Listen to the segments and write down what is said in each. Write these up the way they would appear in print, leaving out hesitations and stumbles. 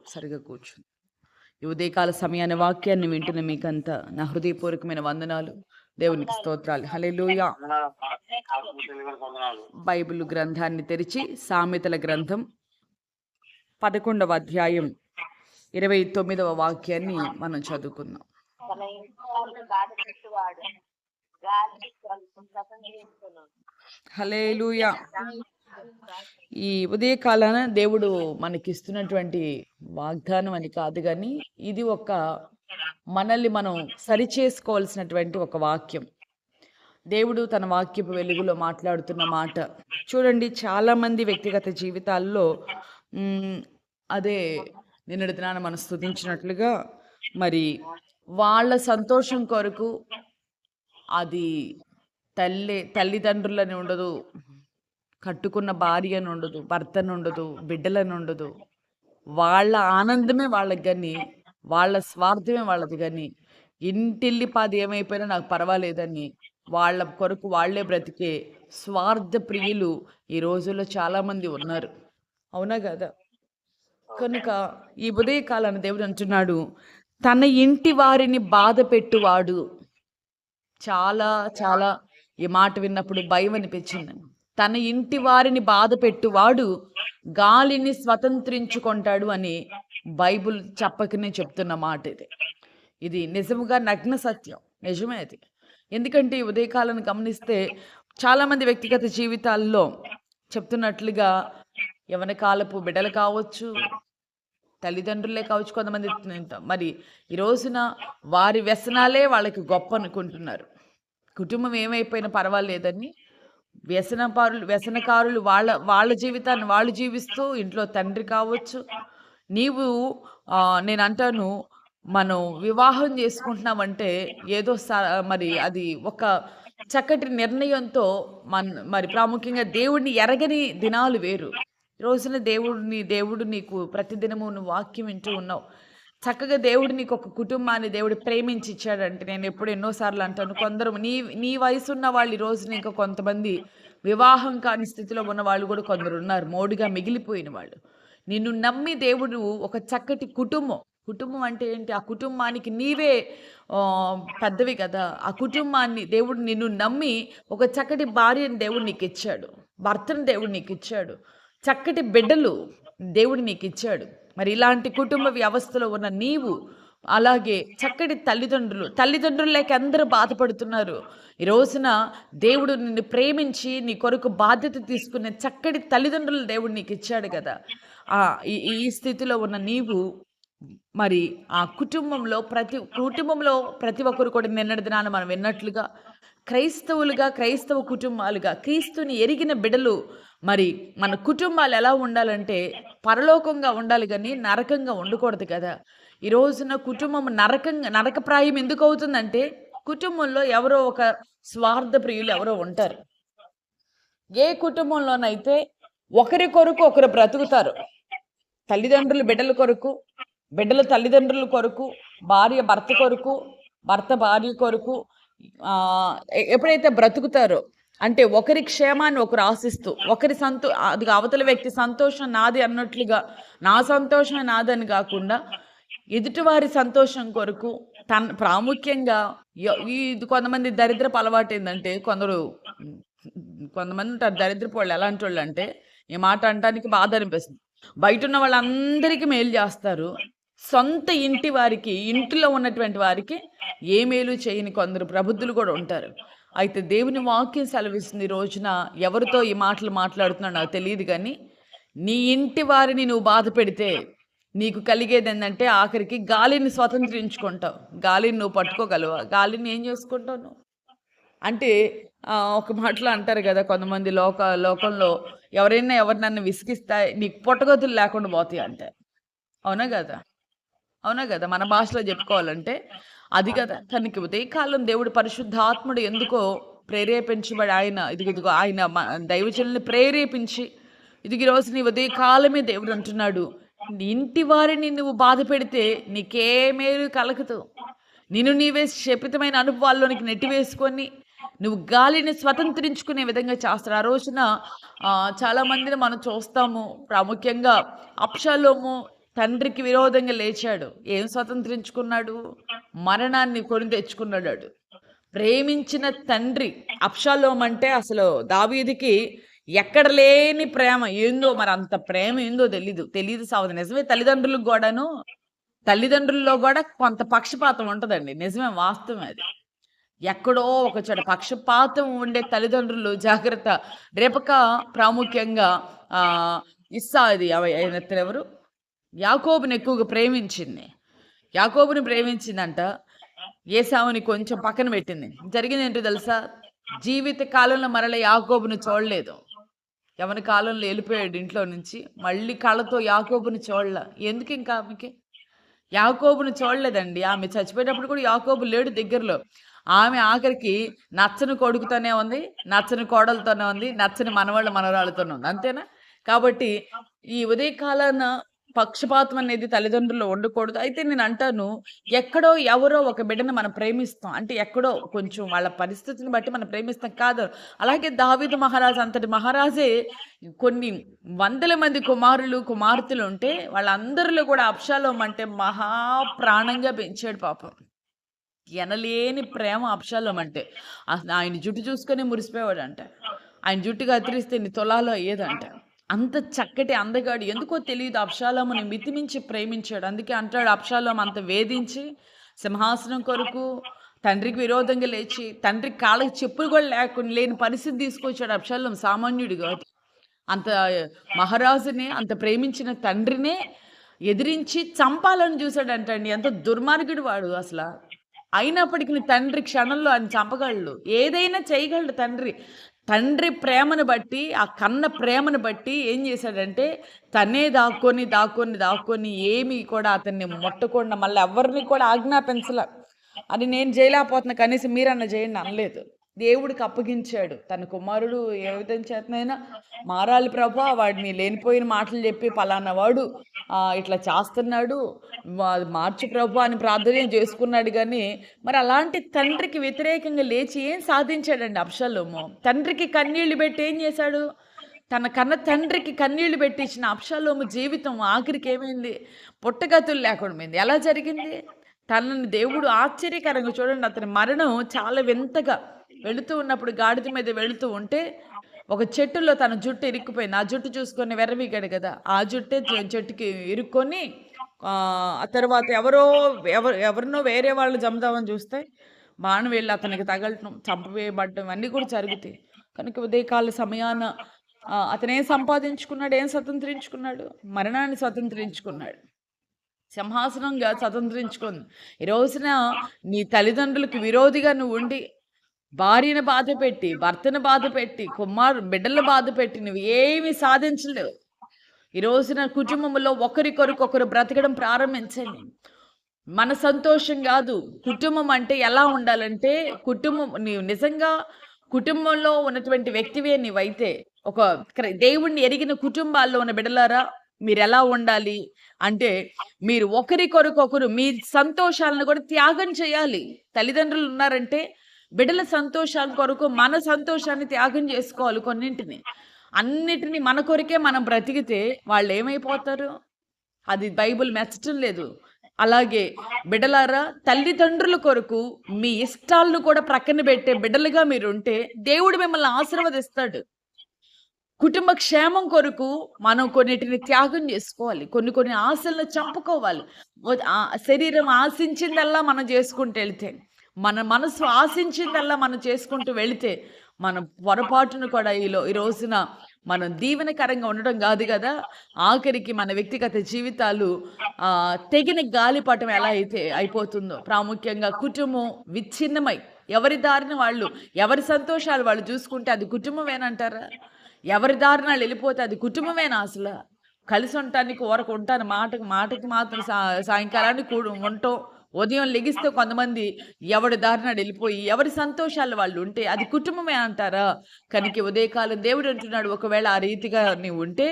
సరిగా కూర్చుంది. ఈ ఉదయకాల సమయాన వాక్యాన్ని వింటున్న మీకంతా నా హృదయపూర్వకమైన వందనాలు. దేవునికి స్తోత్రాలు. హల్లెలూయా. బైబిల్ గ్రంథాన్ని తెరిచి సామెతల గ్రంథం 11వ అధ్యాయం 29వ వాక్యాన్ని మనం చదువుకుందాం. హల్లెలూయా. ఈ ఉదయకాలాన దేవుడు మనకిస్తున్నటువంటి వాగ్దానం అని కాదు గాని, ఇది ఒక మనల్ని మనం సరిచేసుకోవాల్సినటువంటి ఒక వాక్యం. దేవుడు తన వాక్యపు వెలుగులో మాట్లాడుతున్న మాట. చూడండి, చాలామంది వ్యక్తిగత జీవితాల్లో అదే నిన్నటి దినాన మనం స్తుతించినట్లుగా మరి వాళ్ళ సంతోషం కొరకు అది తల్లిదండ్రులని ఉండదు, కట్టుకున్న భార్యను ఉండదు, భర్తను ఉండదు, బిడ్డలను ఉండదు. వాళ్ళ ఆనందమే వాళ్ళకి గాని, వాళ్ళ స్వార్థమే వాళ్ళది గాని, ఇంటిల్లిపాది ఏమైపోయినా నాకు పర్వాలేదని వాళ్ళ కొరకు వాళ్ళే బ్రతికే స్వార్థ ప్రియులు ఈ రోజుల్లో చాలామంది ఉన్నారు. అవునా గదా? కనుక ఈ ఉదయకాలాన దేవుడు అంటున్నాడు, తన ఇంటి వారిని బాధపెట్టువాడు. చాలా చాలా ఈ మాట విన్నప్పుడు భయం అనిపించింది. తన ఇంటి వారిని బాధపెట్టువాడు గాలిని స్వతంత్రించుకుంటాడు అని బైబిల్ చెప్పకనే చెప్తున్న మాట ఇది. ఇది నిజముగా నగ్న సత్యం. నిజమే అది. ఎందుకంటే ఈ ఉదయకాలను గమనిస్తే చాలామంది వ్యక్తిగత జీవితాల్లో చెప్తున్నట్లుగా యవ్వన కాలపు బిడ్డలు కావచ్చు, తల్లిదండ్రులే కావచ్చు, కొంతమంది మరి ఈ రోజున వారి వ్యసనాలే వాళ్ళకి గొప్ప అనుకుంటున్నారు. కుటుంబం ఏమైపోయినా పర్వాలేదని వ్యసనకారులు వాళ్ళ వాళ్ళ జీవితాన్ని వాళ్ళు జీవిస్తూ ఇంట్లో తండ్రి కావచ్చు. నీవు నేనంటాను, మనం వివాహం చేసుకుంటున్నామంటే ఏదో మరి అది ఒక చక్కటి నిర్ణయంతో మరి ప్రాముఖ్యంగా దేవుడిని ఎరగని దినాలు వేరు. ఈ రోజున దేవుడు నీకు ప్రతిదినము నువ్వు వాక్యం వింటూ ఉన్నావు. చక్కగా దేవుడు నీకు ఒక కుటుంబాన్ని దేవుడు ప్రేమించి ఇచ్చాడంటే, నేను ఎప్పుడు ఎన్నోసార్లు అంటాను, కొందరు నీ నీ వయసున్న వాళ్ళు ఈ రోజున ఇంకా కొంతమంది వివాహం కాని స్థితిలో ఉన్న వాళ్ళు కూడా కొందరు ఉన్నారు, మోడుగా మిగిలిపోయిన వాళ్ళు. నిన్ను నమ్మి దేవుడు ఒక చక్కటి కుటుంబం అంటే ఏంటి? ఆ కుటుంబానికి నీవే పెద్దవి కదా! ఆ కుటుంబాన్ని దేవుడు నిన్ను నమ్మి ఒక చక్కటి భార్యను దేవుడు నీకిచ్చాడు. భర్తను దేవుడు నీకిచ్చాడు. చక్కటి బిడ్డలు దేవుడు నీకిచ్చాడు. మరి ఇలాంటి కుటుంబ వ్యవస్థలో ఉన్న నీవు, అలాగే చక్కటి తల్లిదండ్రులు లేక అందరూ బాధపడుతున్నారు. ఈ రోజున దేవుడు నిన్ను ప్రేమించి నీ కొరకు బాధ్యత తీసుకునే చక్కటి తల్లిదండ్రులు దేవుడు నీకిచ్చాడు కదా! ఈ ఈ స్థితిలో ఉన్న నీవు మరి ఆ కుటుంబంలో ప్రతి ఒక్కరు కూడా నిన్నటి దినాన మనం విన్నట్లుగా క్రైస్తవ కుటుంబాలుగా క్రీస్తుని ఎరిగిన బిడ్డలు, మరి మన కుటుంబాలు ఎలా ఉండాలంటే పరలోకంగా ఉండాలి గాని నరకంగా ఉండకూడదు కదా! ఈ రోజున కుటుంబం నరకప్రాయం ఎందుకు అవుతుందంటే, కుటుంబంలో ఎవరో ఒక స్వార్థ ప్రియులు ఎవరో ఉంటారు. ఏ కుటుంబంలోనైతే ఒకరి కొరకు ఒకరు బ్రతుకుతారు. తల్లిదండ్రులు బిడ్డల కొరకు, బిడ్డల తల్లిదండ్రుల కొరకు, భార్య భర్త కొరకు, భర్త భార్య కొరకు ఎప్పుడైతే బ్రతుకుతారో, అంటే ఒకరి క్షేమాన్ని ఒకరు ఆశిస్తూ, అది అవతల వ్యక్తి సంతోషం నాది అన్నట్లుగా, నా సంతోషం నాదని కాకుండా ఎదుటివారి సంతోషం కొరకు ప్రాముఖ్యంగా ఇది కొంతమంది దరిద్రపు అలవాటు ఏంటంటే, కొంతమంది ఉంటారు దరిద్రపు వాళ్ళు. ఎలాంటి వాళ్ళు అంటే, ఈ మాట అనటానికి బాధ అనిపిస్తుంది, బయటున్న వాళ్ళందరికీ మేలు చేస్తారు, సొంత ఇంటిలో ఉన్నటువంటి వారికి ఏ మేలు చేయని కొందరు ప్రబుద్ధులు కూడా ఉంటారు. అయితే దేవుని వాక్యం సెలవిస్తుంది, ఈ రోజున ఎవరితో ఈ మాటలు మాట్లాడుతున్నావు నాకు తెలియదు కానీ, నీ ఇంటి వారిని నువ్వు బాధ పెడితే నీకు కలిగేది ఏంటంటే ఆఖరికి గాలిని స్వతంత్రించుకుంటావు. గాలిని నువ్వు పట్టుకోగలవా? గాలిని ఏం చేసుకుంటావు నువ్వు? అంటే ఒక మాటలో అంటారు కదా, కొంతమంది లోకంలో ఎవరినన్నా విసిగిస్తే నీకు పొట్టగతులు లేకుండా పోతాయి అంటారు. అవునా కదా? మన భాషలో చెప్పుకోవాలంటే అది కదా. కనుక ఉదయకాలం దేవుడు పరిశుద్ధాత్ముడు ఎందుకో ప్రేరేపించబడి ఆయన దైవజనుల్ని ప్రేరేపించి ఈ రోజు నీ ఉదయకాలమే దేవుడు అంటున్నాడు, ఇంటి వారిని నువ్వు బాధ పెడితే నీకే మేలు కలగదు. నిన్ను నీవే శపితమైన అనుభవాల్లోనికి నెట్టివేసుకొని నువ్వు గాలిని స్వతంత్రించుకునే విధంగా చేస్తాడు. ఆ రోజున చాలామందిని మనం చూస్తాము. ప్రాముఖ్యంగా అబ్షాలోము తండ్రికి విరోధంగా లేచాడు. ఏం స్వతంత్రించుకున్నాడు? మరణాన్ని కొని తెచ్చుకున్నాడాడు. ప్రేమించిన తండ్రి అబ్షాలోము అంటే అసలు దావీదుకి ఎక్కడ లేని ప్రేమ. ఏందో మరి అంత ప్రేమ ఏందో తెలీదు సావదు. నిజమే తల్లిదండ్రులకు గూడాను తల్లిదండ్రుల్లో గూడా కొంత పక్షపాతం ఉంటదండి. నిజమే వాస్తవమే అది. ఎక్కడో ఒక చోట పక్షపాతం ఉండే తల్లిదండ్రులు జాగ్రత్త. రేపక ప్రాముఖ్యంగా ఆహ్, అది ఆయన ఇతనెవరు? యాకోబుని ఎక్కువగా ప్రేమించింది. యాకోబుని ప్రేమించిందంట. ఏశావుని కొంచెం పక్కన పెట్టింది. జరిగిందేంటో తెలుసా? జీవిత కాలంలో మరల యాకోబుని చూడలేదు. యవ్వన కాలంలో ఎళ్ళిపోయాడు ఇంట్లో నుంచి. మళ్ళీ కళ్ళతో యాకోబుని చూడల. ఎందుకింక ఆమెకి? యాకోబుని చూడలేదండి. ఆమె చచ్చిపోయేటప్పుడు కూడా యాకోబు లేడు దగ్గరలో. ఆమె ఆఖరికి నచ్చని కొడుకుతోనే ఉంది, నచ్చని కోడలతోనే ఉంది, నచ్చని మనవళ్ళు, మనవరాళ్ళతోనే ఉంది. అంతేనా? కాబట్టి ఈ ఉదయ కాలాన పక్షపాతం అనేది తల్లిదండ్రుల్లో ఉండకూడదు. అయితే నేనంటాను, ఎక్కడో ఎవరో ఒక బిడ్డని మనం ప్రేమిస్తాం. అంటే ఎక్కడో కొంచెం వాళ్ళ పరిస్థితిని బట్టి మనం ప్రేమిస్తాం కాదు. అలాగే దావీదు మహారాజు అంతటి మహారాజే కొన్ని వందల మంది కుమారులు, కుమార్తెలుంటే వాళ్ళందరిలో కూడా అబ్షాలోము అంటే మహా ప్రాణంగా పెంచాడు పాపం. ఎనలేని ప్రేమ అబ్షాలోము అంటే. ఆయన జుట్టు చూసుకొని మురిసిపోయేవాడంట. ఆయన జుట్టు కత్తిరిస్తే ఇన్ని తులాలు అయ్యేదంట. అంత చక్కటి అందగాడు. ఎందుకో తెలీదు అబ్షాలోముని మితిమించి ప్రేమించాడు. అందుకే అంటాడు అబ్షాలోము అంత వేధించి సింహాసనం కొరకు తండ్రికి విరోధంగా లేచి, తండ్రి కాళ్ళకి చెప్పులు కూడా లేని పరిస్థితి తీసుకొచ్చాడు అబ్షాలోము. సామాన్యుడు కాదు. అంత మహారాజుని, అంత ప్రేమించిన తండ్రినే ఎదిరించి చంపాలని చూసాడంటండి. ఎంత దుర్మార్గుడు వాడు అసల. అయినప్పటికి తండ్రి క్షణంలో ఆయన చంపగలడు. ఏదైనా చేయగలడు తండ్రి. తండ్రి ప్రేమను బట్టి, ఆ కన్న ప్రేమను బట్టి ఏం చేశాడంటే, తనే దాక్కొని ఏమి కూడా అతన్ని ముట్టకుండా మళ్ళీ ఎవ్వరిని కూడా ఆజ్ఞాపించల. అది నేను చేయలేకపోతున్నా కనీసం మీరన్నా చేయండి అనలేదు. దేవుడికి అప్పగించాడు. తన కుమారుడు ఏ విధం చేతనైనా మారాలి ప్రభా! వాడిని లేనిపోయిన మాటలు చెప్పి పలానా వాడు ఇట్లా చేస్తున్నాడు. మార్చు ప్రభు అని ప్రార్థన చేసుకున్నాడు గానీ, మరి అలాంటి తండ్రికి వ్యతిరేకంగా లేచి ఏం సాధించాడండి అబ్షాలోము? తండ్రికి కన్నీళ్లు పెట్టి ఏం చేశాడు? తన కన్న తండ్రికి కన్నీళ్లు పెట్టించిన అబ్షాలోము జీవితం ఆఖరికి ఏమైంది? పుట్టగతులు లేకుండా పోయింది. ఎలా జరిగింది? తనని దేవుడు ఆశ్చర్యకరంగా చూడండి అతని మరణం చాలా వింతగా వెళుతూ ఉన్నప్పుడు గాడిద మీద వెళుతూ ఉంటే ఒక చెట్టులో తన జుట్టు ఇరుక్కుపోయింది. ఆ జుట్టు చూసుకొని వెర్రవీగాడు కదా! ఆ జుట్టే చెట్టుకి ఇరుక్కొని ఆ తర్వాత ఎవరినో వేరే వాళ్ళు చంపుదామని చూస్తే బాణం వెళ్ళి అతనికి తగలటం, చంపవేయబడటం అన్నీ కూడా జరుగుతాయి. కనుక ఉదయకాల సమయాన అతనేం సంపాదించుకున్నాడు? ఏం స్వతంత్రించుకున్నాడు? మరణాన్ని స్వతంత్రించుకున్నాడు. సింహాసనంగా స్వతంత్రించుకుంది. ఈ రోజున నీ తల్లిదండ్రులకు విరోధిగా నువ్వుండి, భార్యను బాధపెట్టి, భర్తను బాధపెట్టి, బిడ్డలను బాధపెట్టి నువ్వు ఏమి సాధించలేవు. ఈ రోజున కుటుంబంలో ఒకరికొరకొకరు బ్రతకడం ప్రారంభించండి. మన సంతోషం గాదు. కుటుంబం అంటే ఎలా ఉండాలంటే, నీవు నిజంగా కుటుంబంలో ఉన్నటువంటి వ్యక్తివే నీవైతే, ఒక దేవుణ్ణి ఎరిగిన కుటుంబాల్లో ఉన్న బిడ్డలారా మీరెలా ఉండాలి అంటే, మీరు ఒకరికొరకొకరు మీ సంతోషాలను కూడా త్యాగం చేయాలి. తల్లిదండ్రులు ఉన్నారంటే, బిడ్డల సంతోషాల కొరకు మన సంతోషాన్ని త్యాగం చేసుకోవాలి కొన్నింటిని. అన్నిటిని మన కొరకే మనం బ్రతికితే వాళ్ళేమైపోతారు? అది బైబిల్ మెచ్చటం లేదు. అలాగే బిడ్డలారా తల్లిదండ్రుల కొరకు మీ ఇష్టాలను కూడా ప్రక్కన పెట్టే బిడ్డలుగా మీరుంటే దేవుడు మిమ్మల్ని ఆశీర్వదిస్తాడు. కుటుంబ క్షేమం కొరకు మనం కొన్నిటిని త్యాగం చేసుకోవాలి. కొన్ని ఆశలను చంపుకోవాలి. శరీరం ఆశించిందల్లా మనం చేసుకుంటూ వెళ్తే, మన మనసు ఆశించిందల్లా మనం చేసుకుంటూ వెళితే, మనం పొరపాటును కూడా ఈ రోజున మనం దీవెనకరంగా ఉండడం కాదు కదా! ఆఖరికి మన వ్యక్తిగత జీవితాలు తెగిన గాలిపటం ఎలా అయితే అయిపోతుందో, ప్రాముఖ్యంగా కుటుంబం విచ్ఛిన్నమై ఎవరి దారిన వాళ్ళు, ఎవరి సంతోషాలు వాళ్ళు చూసుకుంటే అది కుటుంబమేనంటారా? ఎవరి దారిన వెళ్ళిపోతే అది కుటుంబమేనా అసల? కలిసి ఉండటానికి ఊరకు ఉంటాను మాటకి మాత్రం సాయంకాలానికి ఉంటాం. ఉదయం లెగిస్తే కొంతమంది ఎవడి దారిన వెళ్ళిపోయి ఎవరి సంతోషాలు వాళ్ళు ఉంటే అది కుటుంబమే అంటారా? కనుక ఉదయకాలం దేవుడు అంటున్నాడు, ఒకవేళ ఆ రీతిగా నీవు ఉంటే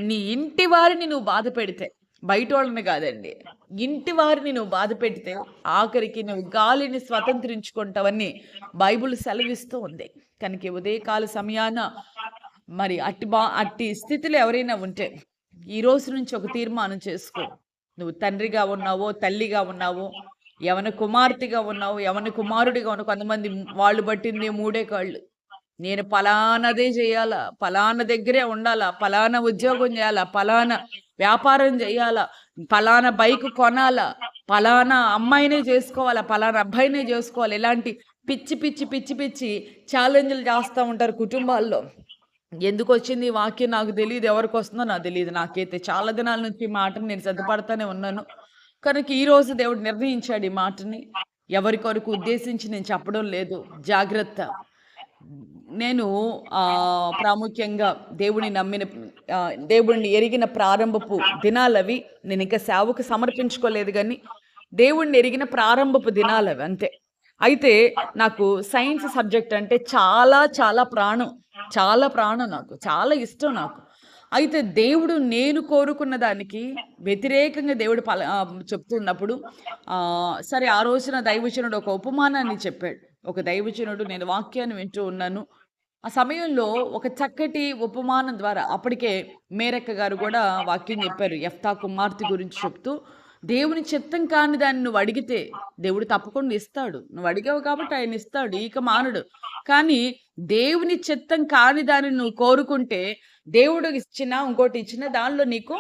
నీ ఇంటి వారిని నువ్వు బాధ పెడితే, బయటోళ్ళని కాదండి, ఇంటి వారిని నువ్వు బాధ పెడితే ఆఖరికి నువ్వు గాలిని స్వతంత్రించుకుంటావని బైబిల్ సెలవిస్తూ ఉంది. కనుక ఉదయకాల సమయాన మరి అట్టి స్థితిలో ఎవరైనా ఉంటే ఈ రోజు నుంచి ఒక తీర్మానం చేసుకో. నువ్వు తండ్రిగా ఉన్నావో, తల్లిగా ఉన్నావో, యవన కుమార్తెగా ఉన్నావో, యవన కుమారుడిగా ఉన్నావు. కొంతమంది వాళ్ళు పట్టింది మూడే కాళ్ళు. నేను పలానాదే జేయాలా, పలానా దగ్గరే ఉండాలా, పలానా ఉద్యోగం జేయాలా, పలానా వ్యాపారం జేయాలా, పలానా బైక్ కొనాలా, పలానా అమ్మాయినే జేసుకోవాలా, పలానా అబ్బాయినే జేసుకోవాలి. ఇలాంటి పిచ్చి, పిచ్చి, పిచ్చి, పిచ్చి ఛాలెంజ్‌లు జేస్తా ఉంటారు కుటుంబాల్లో. ఎందుకొచ్చింది ఈ వాక్యం నాకు తెలీదు. ఎవరికొస్తుందో నాకు తెలీదు. నాకైతే చాలా దినాల నుంచి ఈ మాటని నేను సిద్ధపడతానే ఉన్నాను. కనుక ఈరోజు దేవుడు నిర్ణయించాడు ఈ మాటని. ఎవరి కొరకు ఉద్దేశించి నేను చెప్పడం లేదు. జాగ్రత్త. నేను ప్రాముఖ్యంగా దేవుడిని నమ్మిన దేవుడిని ఎరిగిన ప్రారంభపు దినాలవి. నేనింకా సేవకు సమర్పించుకోలేదు గానీ, దేవుడిని ఎరిగిన ప్రారంభపు దినాలవి అంతే. అయితే నాకు సైన్స్ సబ్జెక్ట్ అంటే చాలా చాలా ప్రాణం. చాలా ప్రాణం నాకు. చాలా ఇష్టం నాకు. అయితే దేవుడు నేను కోరుకున్న దానికి వ్యతిరేకంగా దేవుడు చెప్తున్నప్పుడు సరే ఆ రోజున దైవజనుడు ఒక ఉపమానాన్ని చెప్పాడు. ఒక దైవజనుడు నేను వాక్యాన్ని వింటూ ఉన్నాను. ఆ సమయంలో ఒక చక్కటి ఉపమానం ద్వారా అప్పటికే మేరక్క గారు గూడా వాక్యం చెప్పారు. యెఫ్తా కుమార్తె గురించి చెప్తూ, దేవుని చిత్తం కాని దాన్ని నువ్వు అడిగితే దేవుడు తప్పకుండా ఇస్తాడు. నువ్వు అడిగావు కాబట్టి ఆయన ఇస్తాడు. ఇక మానడు. కానీ దేవుని చిత్తం కాని దాన్ని నువ్వు కోరుకుంటే దేవుడు ఇచ్చినా, ఇంకోటి ఇచ్చినా దానిలో నీకు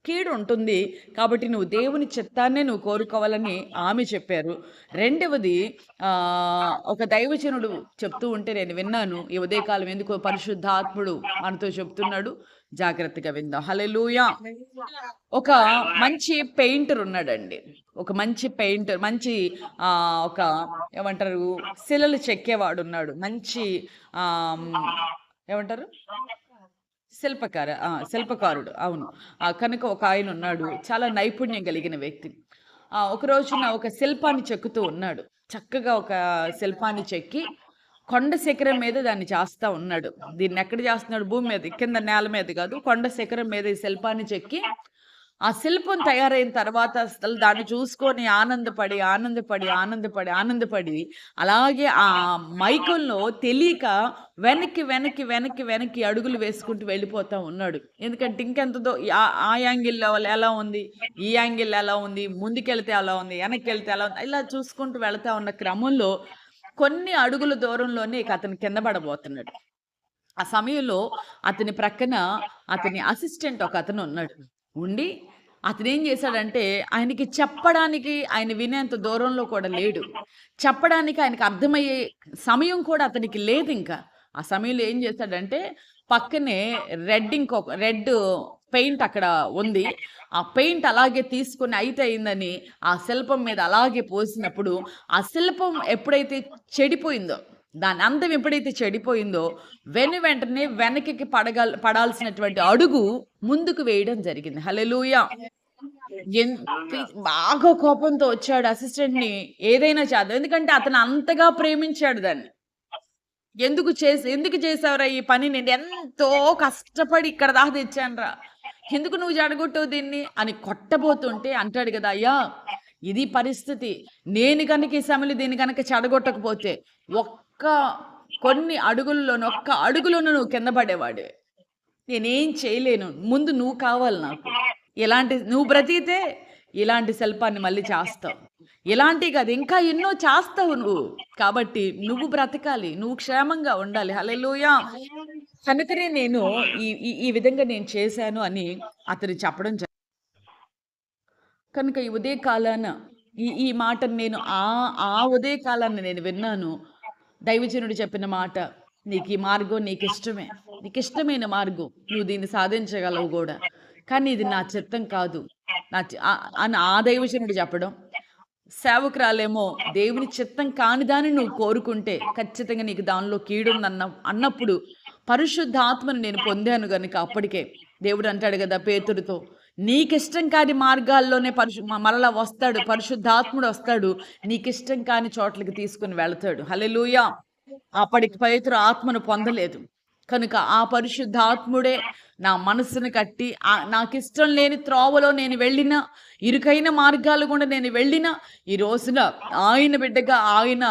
కీడు ఉంటుంది. కాబట్టి నువ్వు దేవుని చిత్తాన్నే నువ్వు కోరుకోవాలని ఆమె చెప్పారు. రెండవది ఒక దైవజనుడు చెప్తూ ఉంటే నేను విన్నాను. ఈ ఉదయకాలం ఎందుకో పరిశుద్ధాత్ముడు మనతో చెప్తున్నాడు. జాగ్రత్తగా విందాం. హల్లెలూయా! ఒక మంచి పెయింటర్ ఉన్నాడండి. ఒక మంచి పెయింటర్ మంచి ఒక ఏమంటారు శిలలు చెక్కేవాడున్నాడు. మంచి ఆహ్, ఏమంటారు? శిల్పకారుడు. అవును. కనుక ఒక ఆయనున్నాడు. చాలా నైపుణ్యం కలిగిన వ్యక్తి. ఒక రోజున ఒక శిల్పాన్ని చెక్కుతూ ఉన్నాడు. చక్కగా ఒక శిల్పాన్ని చెక్కి కొండ శిఖరం మీద దాన్ని చేస్తా ఉన్నాడు. దీన్నెక్కడ చేస్తున్నాడు? భూమి మీద, కింద నేల మీద కాదు. కొండ శిఖరం మీద ఈ శిల్పాన్ని చెక్కి ఆ శిల్పం తయారైన తర్వాత అసలు దాన్ని చూసుకొని ఆనందపడి, ఆనందపడి, ఆనందపడి, ఆనందపడి అలాగే ఆ మైకంలో తెలియక వెనక్కి, వెనక్కి, వెనక్కి, వెనక్కి అడుగులు వేసుకుంటూ వెళ్ళిపోతా ఉన్నాడు. ఎందుకంటే ఇంకెంతదో ఆ యాంగిల్‌లో ఎలా ఉంది? ఈ యాంగిల్ ఎలా ఉంది? ముందుకెళ్తే ఎలా ఉంది? వెనక్కెళ్తే ఎలా ఉంది? ఇలా చూసుకుంటూ వెళ్తా ఉన్న క్రమంలో కొన్ని అడుగుల దూరంలోనే ఇక అతను కింద పడబోతున్నాడు. ఆ సమయంలో అతని ప్రక్కన అతని అసిస్టెంట్ ఒకతను ఉన్నాడు. ఉండి అతనేం చేశాడంటే ఆయనకి చెప్పడానికి ఆయన వినేంత దూరంలో కూడా లేడు. చెప్పడానికి ఆయనకి అర్థమయ్యే సమయం కూడా అతనికి లేదింకా. ఆ సమయంలో ఏం చేశాడంటే పక్కనే రెడ్ పెయింట్ అక్కడ ఉంది. ఆ పెయింట్ అలాగే తీసుకొని అయిందని ఆ శిల్పం మీద అలాగే పోసినప్పుడు ఆ శిల్పం ఎప్పుడైతే చెడిపోయిందో దాని అందం ఎప్పుడైతే చెడిపోయిందో వెంటనే వెనక్కి పడాల్సినటువంటి అడుగు ముందుకు వేయడం జరిగింది. హల్లెలూయా! బాగా కోపంతో వచ్చాడు అసిస్టెంట్‌ని ఏదైనా చేద్దాం. ఎందుకంటే అతను అంతగా ప్రేమించాడు దాన్ని. ఎందుకు చేసావురా ఈ పని? నేను ఎంతో కష్టపడి ఇక్కడ దాకా తెచ్చానురా. ఎందుకు నువ్వు చెడగొట్టావు దీన్ని? అని కొట్టబోతుంటే అంటాడు గదా! అయ్యా! ఇది పరిస్థితి. నేను గనక ఈ సమయంలో దీన్ని గనక చెడగొట్టకపోతే ఒక్క కొన్ని అడుగుల్లోను ఒక్క అడుగులోను నువ్వు కింద పడేవాడివే. నేనేం చేయలేను. ముందు నువ్వు కావాలి నాకు. నువ్వు బ్రతికితే ఇలాంటి శిల్పాన్ని మళ్ళీ చేస్తావు. ఇలాంటివి కాదు ఇంకా ఎన్నో చేస్తావు నువ్వు. కాబట్టి నువ్వు బ్రతకాలి. నువ్వు క్షేమంగా ఉండాలి. హల్లెలూయా! కనుకనే నేను ఈ విధంగా నేను చేశాను అని అతను చెప్పడం కనుక ఈ ఉదయ కాలాన ఈ మాటను నేను ఆ ఉదయ కాలాన నేను విన్నాను. దైవజనుడు చెప్పిన మాట. నీకీ మార్గం నీకిష్టమే. నీకిష్టమైన మార్గం. నువ్వు దీన్ని సాధించగలవు గూడా. కానీ ఇది నా చిత్తం కాదు. అని ఆ దైవజనుడు చెప్పడం. సేవకురాలేమో దేవుని చిత్తం కాని దాన్ని నువ్వు కోరుకుంటే ఖచ్చితంగా నీకు దానిలో అన్నప్పుడు పరిశుద్ధాత్మను నేను పొందాను గనుక అప్పటికే దేవుడు అంటాడు గదా పేతురుతో, నీకిష్టం కాని మార్గాల్లోనే మరలా వస్తాడు. పరిశుద్ధాత్ముడు వస్తాడు. నీకిష్టం కాని చోట్లకి తీసుకొని వెళ్తాడు. హల్లెలూయా! అప్పటికి పేతురు ఆత్మను పొందలేదు. కనుక ఆ పరిశుద్ధాత్ముడే నా మనస్సును కట్టి నాకిష్టం లేని త్రోవలో నేను వెళ్ళినా, ఇరుకైన మార్గాలు గుండా నేను వెళ్ళినా, ఈ రోజున ఆయన బిడ్డగా ఆయన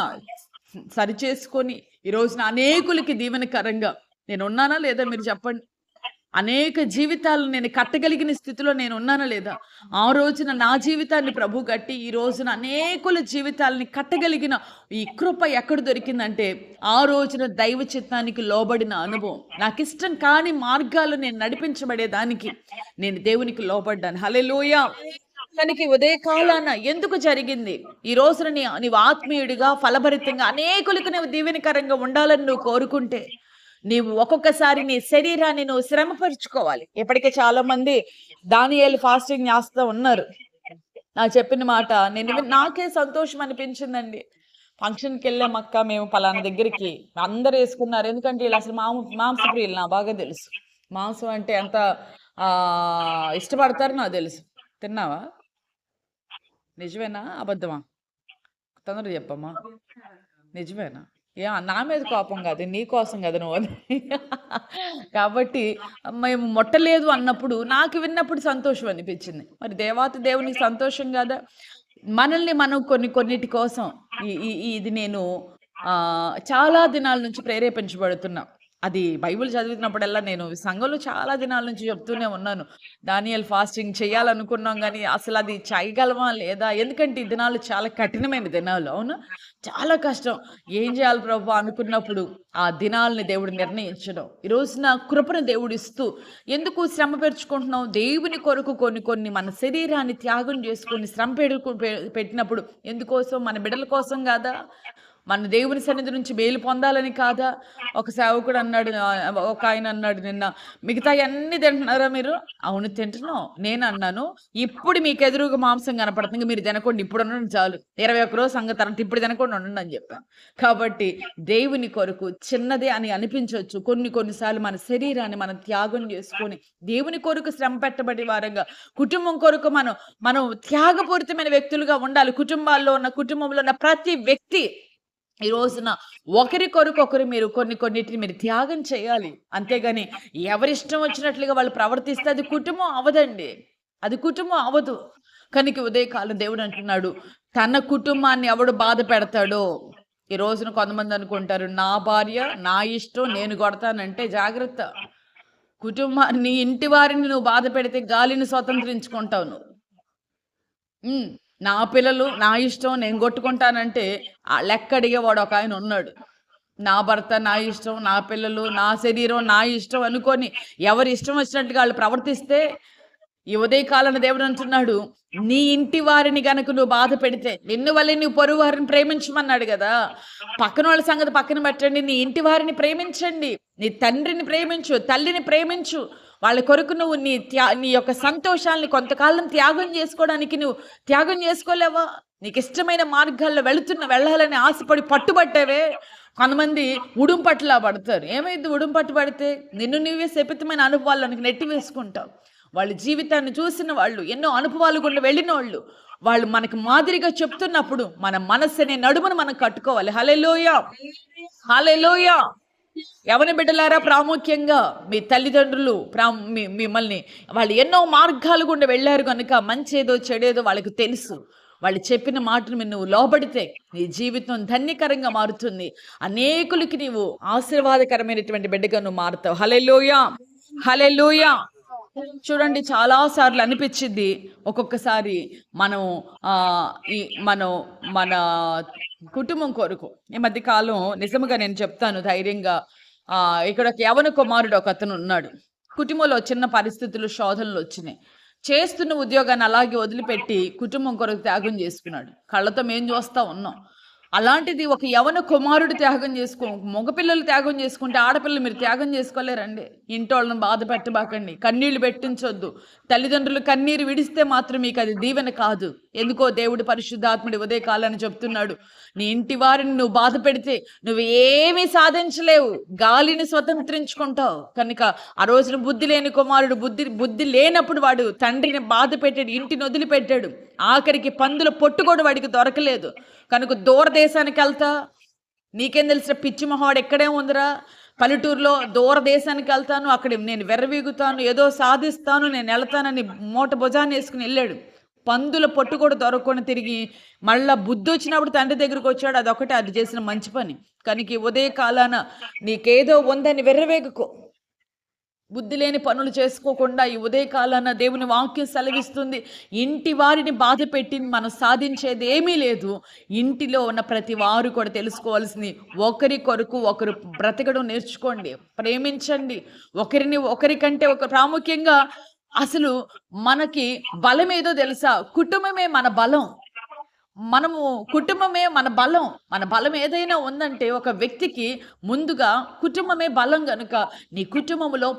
సరిచేసుకొని, ఈ రోజున అనేకులకి దీవెనకరంగా నేనున్నానా లేదా మీరు చెప్పండి. అనేక జీవితాలు నేను కట్టగలిగిన స్థితిలో నేనున్నానా లేదా? ఆ రోజున నా జీవితాన్ని ప్రభు కట్టి, ఈ రోజున అనేకుల జీవితాలని కట్టగలిగిన ఈ కృప ఎక్కడ దొరికిందంటే, ఆ రోజున దైవ చిత్తానికి లోబడిన అనుభవం. నాకిష్టం కాని మార్గాల్లో నేను నడిపించబడేదానికి నేను దేవునికి లోబడ్డాను. హల్లెలూయా! తనకి ఉదయ కాలాన ఎందుకు జరిగింది? ఈ రోజున నీవు ఆత్మీయుడిగా, ఫలభరితంగా అనేకులకు నువ్వు దీవెనకరంగా ఉండాలని నువ్వు కోరుకుంటే, నీవు ఒక్కొక్కసారి నీ శరీరాన్ని నువ్వు శ్రమపరుచుకోవాలి. ఇప్పటికే చాలా మంది దానియేలు ఫాస్టింగ్ చేస్తా ఉన్నారు. చెప్పిన మాట నాకే సంతోషం అనిపించిందండి. ఫంక్షన్‌కెళ్ళామక్క మేము పలానా దగ్గరికి. అందరూ యేసుకున్నారు. ఎందుకంటే ఈళ్ళసలు మాంసప్రియులు నాకు బాగా తెలుసు. మాంసం అంటే ఎంత ఇష్టపడతారో నాకు తెలుసు. తిన్నావా? నిజమేనా? అబద్ధమా? తొందరగా చెప్పమ్మా. నిజమేనా? నా మీద కోపం కాదు. నీ కోసం కదా నువ్వని. కాబట్టి మేము ముట్టలేదు అన్నప్పుడు నాకు విన్నప్పుడు సంతోషం అనిపించింది. మరి దేవాతి దేవునికి సంతోషం కాదా? మనల్ని మనం కొన్నిటి కోసం ఇది నేను చాలా దినాల నుంచి ప్రేరేపించబడుతున్నా. అది బైబిల్ చదువుతున్నప్పుడల్లా నేను సంఘంలో చాలా దినాల నుంచి చెప్తూనే ఉన్నాను. దానియేలు ఫాస్టింగ్ చేయాలనుకున్నాం గానీ, అసలది చేయగలమా లేదా? ఎందుకంటే ఈ దినాలు చాలా కఠినమైన దినాలు. అవునా? చాలా కష్టం. ఏం చేయాలి ప్రభు అనుకున్నప్పుడు, ఆ దినాల్ని దేవుడు నిర్ణయించడం. ఈ రోజున కృపను దేవుడిస్తూ, ఎందుకు శ్రమ పెరుచుకుంటున్నాం? దేవుని కొరకు కొన్ని మన శరీరాన్ని త్యాగం చేసుకొని శ్రమ పెట్టినప్పుడు ఎందుకోసం? మన బిడ్డల కోసం కాదా? మన దేవుని సన్నిధి నుంచి మేలు పొందాలని కాదా? ఒక సేవకుడు అన్నాడు, ఒక ఆయన అన్నాడు నిన్న, మిగతాయన్నీ తింటున్నారా మీరు? అవును తింటున్నాం. నేనన్నాను, ఇప్పుడు మీకు ఎదురుగా మాంసం కనపడుతుంది. మీరు తినకండి, ఇప్పుడు ఉండండి చాలు. 21 రోజు సంగతి తర్వాత ఇప్పుడు తినకుండా ఉండండి అని చెప్పాను. కాబట్టి దేవుని కొరకు చిన్నదే అని అనిపించవచ్చు. కొన్నిసార్లు మన శరీరాన్ని మనం త్యాగం చేసుకొని దేవుని కొరకు శ్రమ పెట్టబడి వారంగా, కుటుంబం కొరకు మనం త్యాగపూరితమైన వ్యక్తులుగా ఉండాలి. కుటుంబంలో ఉన్న ప్రతి వ్యక్తి ఈ రోజున ఒకరి కొరకు ఒకరు మీరు కొన్నిటిని మీరు త్యాగం చేయాలి. అంతేగాని ఎవరిష్టం వచ్చినట్లుగా వాళ్ళు ప్రవర్తిస్తే అది కుటుంబం అవ్వదండి. అది కుటుంబం అవ్వదు. కనుక ఉదయకాలం దేవుడు అంటున్నాడు, తన కుటుంబాన్ని ఎవడు బాధ పెడతాడో, ఈ రోజున కొంతమంది అనుకుంటారు, నా భార్య నా ఇష్టం నేను కొడతానంటే జాగ్రత్త. నీ ఇంటి వారిని నువ్వు బాధ పెడితే గాలిని స్వతంత్రించుకుంటావు నువ్వు. నా పిల్లలు నా ఇష్టం నేను కొట్టుకుంటానంటే లెక్క అడిగేవాడు ఒక ఆయన ఉన్నాడు. నా భర్త నా ఇష్టం, నా పిల్లలు నా శరీరం నా ఇష్టం అనుకొని ఎవరి ఇష్టం వచ్చినట్టుగా వాళ్ళు ప్రవర్తిస్తే, ఈ ఉదయకాలన దేవుడు అంటున్నాడు, నీ ఇంటి వారిని గనక నువ్వు బాధ పెడితే, నిన్ను వల్లే నువ్వు పొరుగు వారిని ప్రేమించమన్నాడు కదా. పక్కన వాళ్ళ సంగతి పక్కన పెట్టండి, నీ ఇంటి వారిని ప్రేమించండి. నీ తండ్రిని ప్రేమించు, తల్లిని ప్రేమించు. వాళ్ళ కొరకు నువ్వు నీ యొక్క సంతోషాలని కొంతకాలం త్యాగం చేసుకోవడానికి నువ్వు త్యాగం చేసుకోలేవా? నీకు ఇష్టమైన మార్గాల్లో వెళ్ళాలని ఆశపడి పట్టుబట్టావే. కొంతమంది ఉడుంపట్టులా పడతారు. ఏమైంది ఉడుంపట్టు పడితే? నిన్ను నీవే శపితమైన అనుభవాలను నెట్టి వేసుకుంటావు. వాళ్ళ జీవితాన్ని చూసిన వాళ్ళు, ఎన్నో అనుభవాలు గుండా వెళ్ళిన వాళ్ళు మనకు మాదిరిగా చెప్తున్నప్పుడు మన మనస్సు అనే నడుమును మనం కట్టుకోవాలి. హల్లెలూయా, హల్లెలూయా. యవన బిడ్డలారా, ప్రాముఖ్యంగా మీ తల్లిదండ్రులు మిమ్మల్ని వాళ్ళు ఎన్నో మార్గాలు గుండా వెళ్ళారు కనుక మంచేదో చెడేదో వాళ్ళకి తెలుసు. వాళ్ళు చెప్పిన మాటను నువ్వు లోబడితే నీ జీవితం ధన్యకరంగా మారుతుంది. అనేకులకి నీవు ఆశీర్వాదకరమైనటువంటి బిడ్డగా నువ్వు మారుతావు. హల్లెలూయా, హల్లెలూయా. చూడండి, చాలా సార్లు అనిపించింది ఒక్కొక్కసారి మనం మన కుటుంబం కొరకు ఈ మధ్య కాలం నిజముగా నేను చెప్తాను ధైర్యంగా, ఇక్కడ ఒక యవన కుమారుడు ఒక అతను ఉన్నాడు. కుటుంబంలో చిన్న పరిస్థితులు, శోధనలు వచ్చినాయి. చేస్తున్న ఉద్యోగాన్ని అలాగే వదిలిపెట్టి కుటుంబం కొరకు త్యాగం చేసుకున్నాడు. కళ్ళతో మేము చూస్తా ఉన్నాం. అలాంటిది ఒక యవన కుమారుడు త్యాగం మగపిల్లలు త్యాగం చేసుకుంటే ఆడపిల్లలు మీరు త్యాగం చేసుకోలేరండి. ఇంటోళ్ళని బాధ పెట్టబాకండి, కన్నీళ్లు పెట్టించొద్దు. తల్లిదండ్రులు కన్నీరు విడిస్తే మాత్రం మీకు అది దీవెన కాదు. ఎందుకో దేవుడు పరిశుద్ధాత్ముడి ఉదయ కాలాన్ని చెప్తున్నాడు, నీ ఇంటి వారిని నువ్వు బాధ పెడితే నువ్వు ఏమీ సాధించలేవు, గాలిని స్వతంత్రించుకుంటావు. కనుక ఆ రోజున బుద్ధి లేని కుమారుడు బుద్ధి లేనప్పుడు వాడు తండ్రిని బాధ పెట్టాడు, ఇంటిని వదిలిపెట్టాడు. ఆఖరికి పందుల పొట్టు కూడా వాడికి దొరకలేదు. కనుక దూరదేశానికి వెళ్తా, నీకేం తెలిసిన పిచ్చి మొహవాడు ఎక్కడే ఉందిరా, పల్లెటూరులో దూరదేశానికి వెళ్తాను, అక్కడ నేను వెర్రవీగుతాను, ఏదో సాధిస్తాను, నేను వెళ్తానని మూట భుజాన్ని వేసుకుని వెళ్ళాడు. పందుల పొట్టు కూడా దొరకకుండా తిరిగి మళ్ళా బుద్ధి వచ్చినప్పుడు తండ్రి దగ్గరకు వచ్చాడు. అదొకటి అది చేసిన మంచి పని. కనుక ఉదయ కాలాన నీకేదో ఉందని వెర్రవేగుకో. బుద్ధి లేని పనులు చేసుకోకుండా ఈ ఉదయకాలాన దేవుని వాక్యం సెలవిస్తుంది. ఇంటి వారిని బాధ పెట్టి మనం సాధించేది ఏమీ లేదు. ఇంటిలో ఉన్న ప్రతి వారు కూడా తెలుసుకోవాల్సింది, ఒకరి కొరకు ఒకరు బ్రతకడం నేర్చుకోండి. ప్రేమించండి. ఒకరికంటే ఒక ప్రాముఖ్యంగా అసలు మనకి బలమేదో తెలుసా? కుటుంబమే మన బలం. మనము కుటుంబమే మన బలం. మన బలం ఏదైనా ఉందంటే ఒక వ్యక్తికి ముందుగా కుటుంబమే బలం గనుక నీ కుటుంబంలో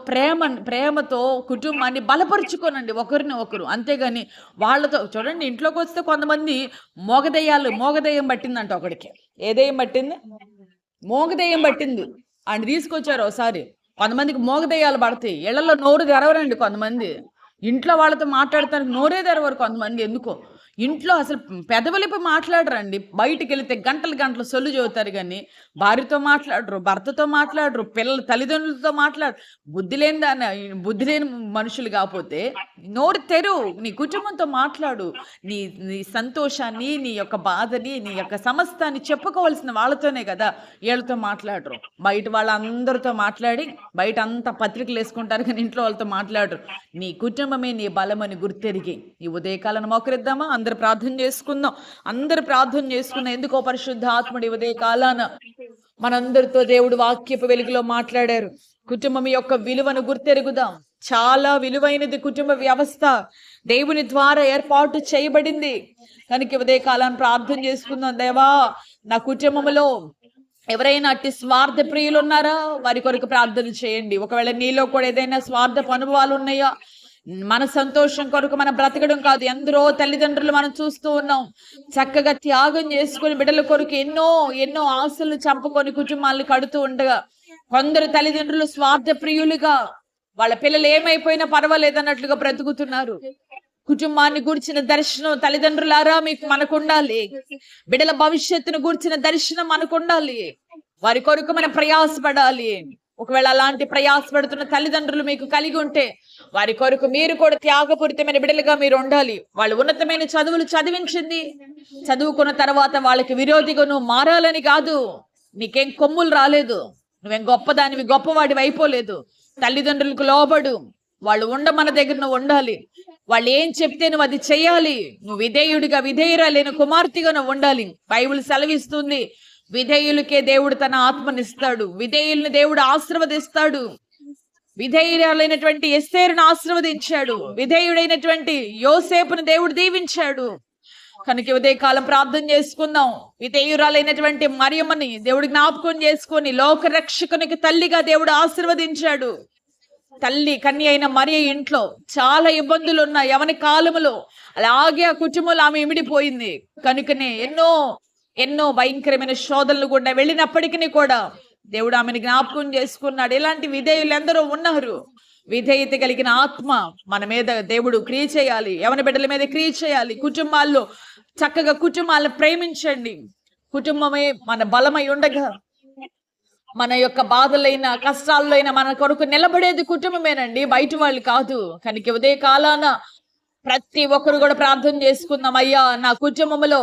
ప్రేమతో కుటుంబాన్ని బలపరుచుకోనండి ఒకరిని ఒకరు. అంతేగాని వాళ్ళతో చూడండి, ఇంట్లోకొస్తే కొంతమంది మోగదెయ్యం పట్టిందంట ఒకడికి. ఏ దెయ్యం పట్టింది? మోగదెయ్యం పట్టింది. ఆయన తీసుకొచ్చారు ఒకసారి. కొంతమందికి మోగదెయ్యాలు పడతాయి. ఇళ్లలో నోరు తెరవరండి కొంతమంది. ఇంట్లో వాళ్ళతో మాట్లాడటానికి నోరే తెరవరు కొంతమంది. ఎందుకో ఇంట్లో అసలు పెదవులిపి మాట్లాడరండి. బయటికెళ్తే గంటలు సొల్లు చెబుతారు గానీ భార్యతో మాట్లాడరు, భర్తతో మాట్లాడరు, పిల్లల తల్లిదండ్రులతో బుద్ధి లేని మనుషులు కాకపోతే నోరు తెరువు. నీ కుటుంబంతో మాట్లాడు. నీ నీ సంతోషాన్ని, నీ యొక్క బాధని, నీ యొక్క సమస్తాన్ని చెప్పుకోవాల్సిన వాళ్ళతోనే కదా. వీళ్ళతో మాట్లాడరు. బయట వాళ్ళందరితో మాట్లాడి బయట అంతా పత్రికలు వేసుకుంటారు కానీ ఇంట్లో వాళ్ళతో మాట్లాడరు. నీ కుటుంబమే నీ బలమని గుర్తెరిగి ఈ ఉదయకాలను మోకరిద్దామా? అందరు ప్రార్థన చేసుకుందాం. ఎందుకో పరిశుద్ధ ఆత్ముడి ఉదయ కాలాన మనందరితో దేవుడు వాక్యపు వెలుగులో మాట్లాడారు. కుటుంబం యొక్క విలువను గుర్తెరుగుదాం. చాలా విలువైనది కుటుంబ వ్యవస్థ. దేవుని ద్వారా ఏర్పాటు చేయబడింది కనుక ఉదయ కాలాన్ని ప్రార్థన చేసుకుందాం. దేవా, నా కుటుంబంలో ఎవరైనా అట్టి స్వార్థ ప్రియులు ఉన్నారా? వారి కొరకు ప్రార్థన చేయండి. ఒకవేళ నీలో కూడా ఏదైనా స్వార్థపు అనుభవాలు ఉన్నాయా? మన సంతోషం కొరకు మనం బ్రతకడం కాదు. ఎందరో తల్లిదండ్రులు మనం చూస్తూ ఉన్నాం, చక్కగా త్యాగం చేసుకుని బిడ్డల కొరకు ఎన్నో ఆశలు చంపుకొని కుటుంబాలను కడుతూ ఉండగా కొందరు తల్లిదండ్రులు స్వార్థ ప్రియులుగా వాళ్ళ పిల్లలు ఏమైపోయినా పర్వాలేదన్నట్లుగా బ్రతుకుతున్నారు. కుటుంబాన్ని గూర్చిన దర్శనం తల్లిదండ్రులారా మనకుండాలి. బిడ్డల భవిష్యత్తును గూర్చిన దర్శనం మనకుండాలి. వారి కొరకు మనం ప్రయాసపడాలి. ఒకవేళ అలాంటి ప్రయాసపడుతున్న తల్లిదండ్రులు మీకు కలిగి ఉంటే వారి కొరకు మీరు కూడా త్యాగపూరితమైన బిడ్డలుగా మీరు ఉండాలి. వాళ్ళు ఉన్నతమైన చదువులు చదివించింది, చదువుకున్న తర్వాత వాళ్ళకి విరోధిగా నువ్వు మారాలని కాదు. నీకేం కొమ్ములు రాలేదు, నువ్వేం గొప్పవాడివి అయిపోలేదు. తల్లిదండ్రులకు లోబడు. వాళ్ళు మన దగ్గర నువ్వు ఉండాలి. వాళ్ళు ఏం చెప్తే నువ్వు అది చెయ్యాలి. నువ్వు విధేయురాలైన కుమార్తెగా నువ్వు ఉండాలి. బైబిల్ సెలవిస్తుంది, విధేయులకే దేవుడు తన ఆత్మనిస్తాడు. విధేయుల్ని దేవుడు ఆశీర్వదిస్తాడు. విధేయురాలైనటువంటి ఎస్తేరును ఆశీర్వదించాడు. విధేయుడైనటువంటి యోసేపును దేవుడు దీవించాడు. కనుక ఉదయకాలం ప్రార్థన చేసుకుందాం. విధేయురాలైనటువంటి మరియమ్మని దేవుడు జ్ఞాపకం చేసుకొని లోక రక్షకునికి తల్లిగా దేవుడు ఆశీర్వదించాడు. తల్లి కన్య అయిన మరియ ఇంట్లో చాలా ఇబ్బందులు ఉన్నాయి. యవని కాలములో అలాగే ఆ కుటుంబంలో ఆమె ఇమిడిపోయింది. కనుకనే ఎన్నో భయంకరమైన శోధనలు కూడా వెళ్ళినప్పటికీ కూడా దేవుడు ఆమెను జ్ఞాపకం చేసుకున్నాడు. ఇలాంటి విధేయులు ఎందరో ఉన్నారు. విధేయత కలిగిన ఆత్మ మన మీద దేవుడు క్రియ చేయాలి. యవన బిడ్డల మీద క్రియ చేయాలి. కుటుంబాల్లో చక్కగా కుటుంబాలను ప్రేమించండి. కుటుంబమే మన బలమై ఉండగా మన యొక్క బాధలైన కష్టాల్లో అయినా మన కొరకు నిలబడేది కుటుంబమేనండి, బయట వాళ్ళు కాదు. కనుక ఉదయ కాలాన ప్రతి ఒక్కరు కూడా ప్రార్థన చేసుకుందాం. అయ్యా, నా కుటుంబంలో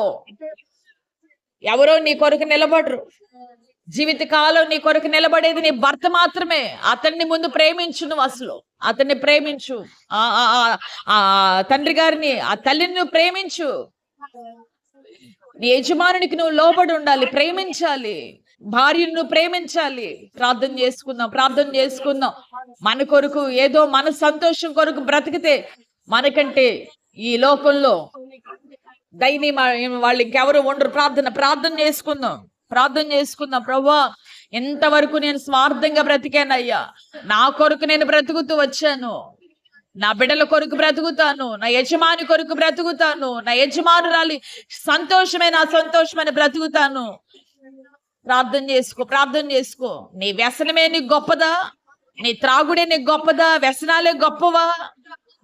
ఎవరో నీ కొరకు నిలబడరు. జీవితకాలం నీ కొరకు నిలబడేది నీ భర్త మాత్రమే. అతన్ని ముందు ప్రేమించు. నువ్వు అసలు అతన్ని ప్రేమించు. ఆ తండ్రి గారిని, ఆ తల్లిని నువ్వు ప్రేమించు. నీ యజమానునికి నువ్వు లోబడి ఉండాలి, ప్రేమించాలి. భార్యను నువ్వు ప్రేమించాలి. ప్రార్థన చేసుకుందాం. మన కొరకు ఏదో మన సంతోషం కొరకు బ్రతికితే మనకంటే ఈ లోకంలో దైని వాళ్ళు ఇంకెవరు ఉండరు. ప్రార్థన చేసుకుందాం. ప్రభువా, ఎంతవరకు నేను స్వార్థంగా బ్రతికానయ్యా. నా కొరకు నేను బ్రతుకుతూ వచ్చాను. నా బిడ్డల కొరకు బ్రతుకుతాను. నా యజమాని కొరకు బ్రతుకుతాను. నా యజమానురాలి నా సంతోషమైన బ్రతుకుతాను. ప్రార్థన చేసుకో. నీ వ్యసనమే నీకు గొప్పదా? నీ త్రాగుడే నీకు గొప్పదా? వ్యసనాలే గొప్పవా?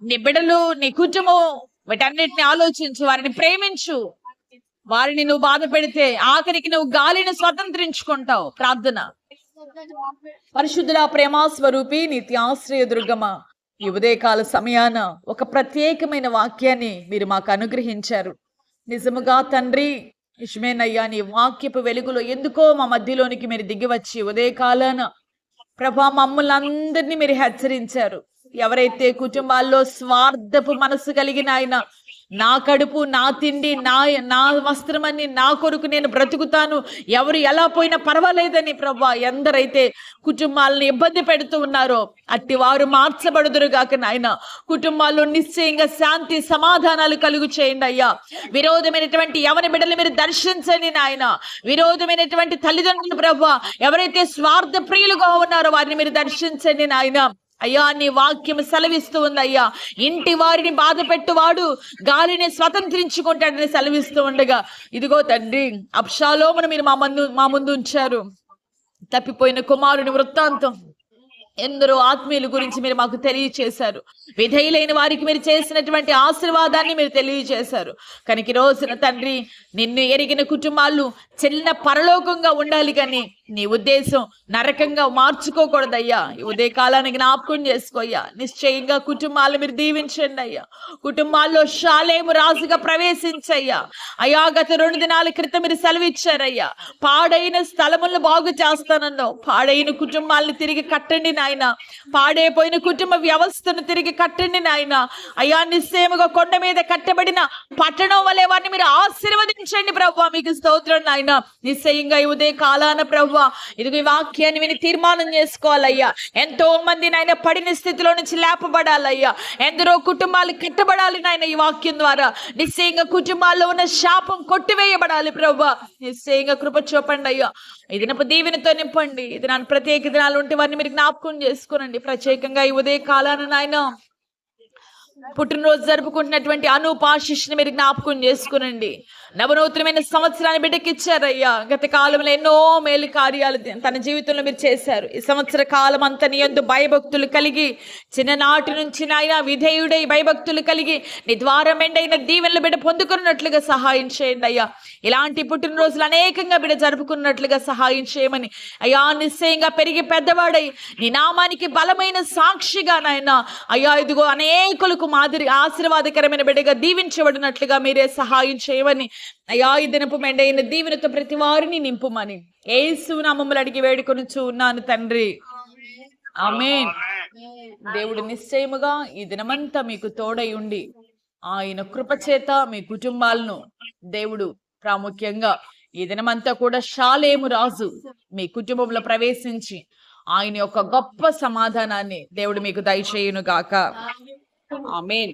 నీ బిడ్డలు, నీ కుటుంబం, వీటన్నిటిని ఆలోచించు. వారిని ప్రేమించు. వారిని నువ్వు బాధ పెడితే ఆఖరికి నువ్వు గాలిని స్వతంత్రించుకుంటావు. ప్రార్థన. పరిశుద్ధుల ప్రేమ స్వరూపి నిత్యాశ్రయ దుర్గమ, ఈ ఉదయకాల సమయాన ఒక ప్రత్యేకమైన వాక్యాన్ని మీరు మాకు అనుగ్రహించారు. నిజముగా తండ్రి, నిజమేనయ్యా, నీ వాక్యపు వెలుగులో ఎందుకో మా మధ్యలోనికి మీరు దిగి వచ్చి ఉదయకాలాన ప్రభా మమ్మల్ని అందరినీ మీరు హెచ్చరించారు. ఎవరైతే కుటుంబాల్లో స్వార్థపు మనసు కలిగిన ఆయన, నా కడుపు, నా తిండి, నా వస్త్రమని, నా కొరకు నేను బ్రతుకుతాను, ఎవరు ఎలా పోయినా పర్వాలేదని ప్రభా ఎందరైతే కుటుంబాలను ఇబ్బంది పెడుతూ ఉన్నారో అట్టి వారు మార్చబడుదురు గాక నాయన. కుటుంబాల్లో నిశ్చయంగా శాంతి సమాధానాలు కలుగు చేయండి అయ్యా. విరోధమైనటువంటి ఎవరి బిడ్డలు మీరు దర్శించండి నాయన. విరోధమైనటువంటి తల్లిదండ్రులు ప్రభా ఎవరైతే స్వార్థ ప్రియులుగా ఉన్నారో వారిని మీరు దర్శించండి నాయన. అయ్యా నీ వాక్యం సెలవిస్తూ ఉంది అయ్యా, ఇంటి వారిని బాధ పెట్టువాడు గాలిని స్వతంత్రించుకుంటాడని సెలవిస్తూ ఉండగా, ఇదిగో తండ్రి అబ్షాలోమును మీరు మా ముందు ఉంచారు. తప్పిపోయిన కుమారుని వృత్తాంతం ఎందరో ఆత్మీయుల గురించి మీరు మాకు తెలియచేశారు. విధేయులైన వారికి మీరు చేసినటువంటి ఆశీర్వాదాన్ని మీరు తెలియచేశారు. కనుక ఈ రోజున తండ్రి నిన్ను ఎరిగిన కుటుంబాలు చెల్లిన పరలోకంగా ఉండాలి, కానీ నీ ఉద్దేశం నరకంగా మార్చుకోకూడదయ్యా. ఈ ఉదయకాలాన్ని జ్ఞాపకం చేసుకోయ్యా. నిశ్చయంగా కుటుంబాలు మీరు దీవించండి అయ్యా. కుటుంబాల్లో షాలేము రాజుగా ప్రవేశించయ్యా. అయ్యా గత 2 దినాల క్రితం మీరు సెలవిచ్చారయ్యా, పాడైన స్థలములను బాగు చేస్తానన్నావు. పాడైన కుటుంబాలను తిరిగి కట్టండి నాయన. పాడైపోయిన కుటుంబ వ్యవస్థను తిరిగి కట్టండి నాయన. అయ్యా నిశ్చయముగా కొండ మీద కట్టబడిన పట్టణం వలె వారిని మీరు ఆశీర్వదించండి ప్రభు. మీకు స్తోత్రం నాయన. నిశ్చయంగా ఈ ఉదయ కాలాన ప్రభు ఇదిగో ఈ వాక్యాన్ని విని తీర్మానం చేసుకోవాలయ్యా. ఎంతో మంది నాయన పడిన స్థితిలో నుంచి లేపబడాలయ్యా. ఎందరో కుటుంబాలు కట్టబడాలి నాయన ఈ వాక్యం ద్వారా. నిశ్చయంగా కుటుంబాల్లో ఉన్న శాపం కొట్టివేయబడాలి ప్రభు. నిశ్చయంగా కృప చూపండి అయ్యా. ఈ దినపు దీవెనతో నింపండి. ఇది నా ప్రత్యేక దినాలు ఉంటే వారిని మీరు జ్ఞాపకం చేసుకోనండి. ప్రత్యేకంగా ఈ ఉదయ కాలాన నాయన పుట్టినరోజు జరుపుకుంటున్నటువంటి అనూపాశిష్ని మీరు జ్ఞాపకం చేసుకునండి. నవనూతనమైన సంవత్సరాన్ని బిడ్డకిచ్చారయ్యా. గత కాలంలో ఎన్నో మేలు కార్యాలు తన జీవితంలో మీరు చేశారు. ఈ సంవత్సర కాలం అంతా నీ యందు భయభక్తులు కలిగి చిన్ననాటి నుంచి నాయన విధేయుడై భయభక్తులు కలిగి నీ ద్వారం మెండైన దీవెనలు బిడ్డ పొందుకున్నట్లుగా సహాయం చేయండి అయ్యా. ఇలాంటి పుట్టినరోజులు అనేకంగా బిడ్డ జరుపుకున్నట్లుగా సహాయం చేయమని అయ్యా. నిశ్చయంగా పెరిగి పెద్దవాడై నీ నామానికి బలమైన సాక్షిగా నాయన అయ్యా ఇదిగో అనేకులకు మాదిరి ఆశీర్వాదకరమైన బిడ్డగా దీవించబడినట్లుగా మీరే సహాయం చేయమని అయ్యా. ఈ దినపు మెండైన దీవెనతో ప్రతి వారిని నింపుమని యేసు నామములో అడిగి వేడుకొనుచు ఉన్నాను తండ్రి. ఆమేన్. దేవుడు నిశ్చయముగా ఈ దినమంతా మీకు తోడై ఉండి ఆయన కృపచేత మీ కుటుంబాలను దేవుడు ప్రాముఖ్యంగా ఈ దినమంతా కూడా షాలేము రాజు మీ కుటుంబంలో ప్రవేశించి ఆయన యొక్క గొప్ప సమాధానాన్ని దేవుడు మీకు దయచేయును గాక. ఆమేన్.